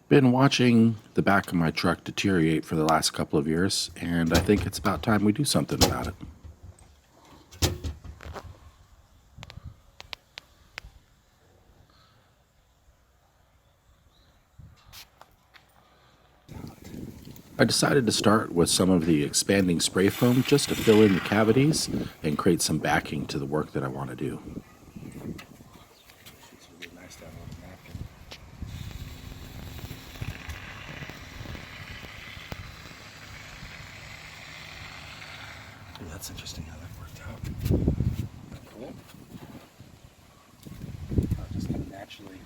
Been watching the back of my truck deteriorate for the last couple of years, and I think it's about time we do something about it. I decided to start with some of the expanding spray foam just to fill in the cavities and create some backing to the work that I want to do. That's interesting how that worked out. Cool. I'll just kind of naturally.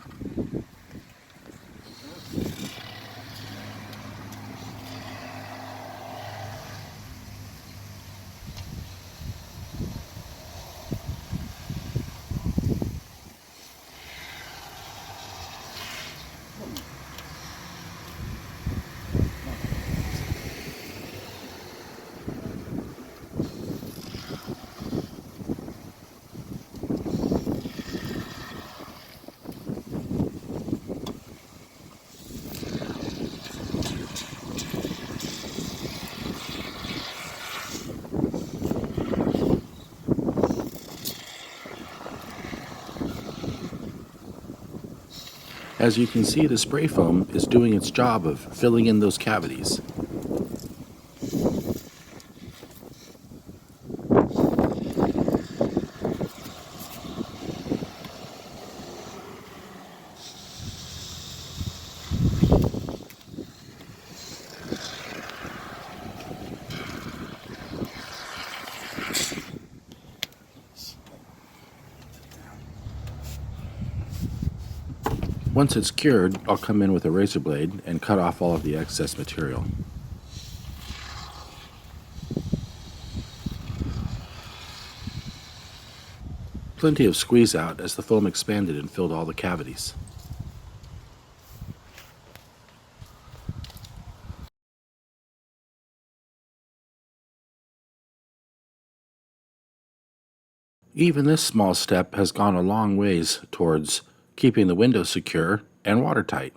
As you can see, the spray foam is doing its job of filling in those cavities. Once it's cured, I'll come in with a razor blade and cut off all of the excess material. Plenty of squeeze out as the foam expanded and filled all the cavities. Even this small step has gone a long ways towards keeping the window secure and watertight.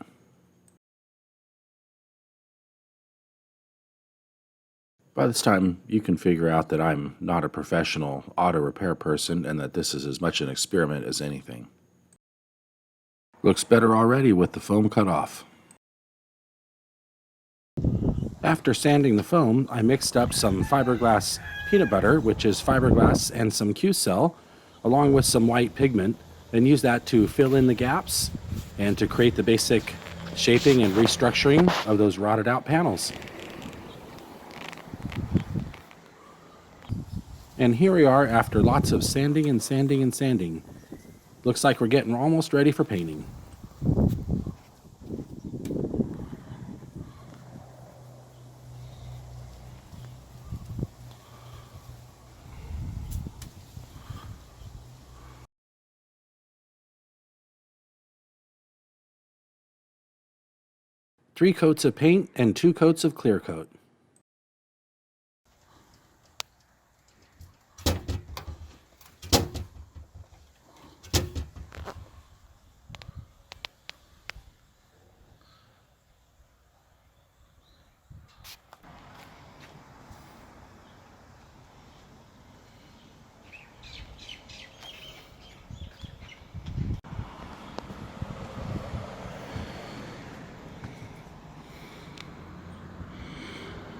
By this time, you can figure out that I'm not a professional auto repair person and that this is as much an experiment as anything. Looks better already with the foam cut off. After sanding the foam, I mixed up some fiberglass peanut butter, which is fiberglass, and some Q-Cell, along with some white pigment, and used that to fill in the gaps and to create the basic shaping and restructuring of those rotted out panels. And here we are after lots of sanding and sanding and sanding. Looks like we're getting almost ready for painting. Three coats of paint and 2 coats of clear coat.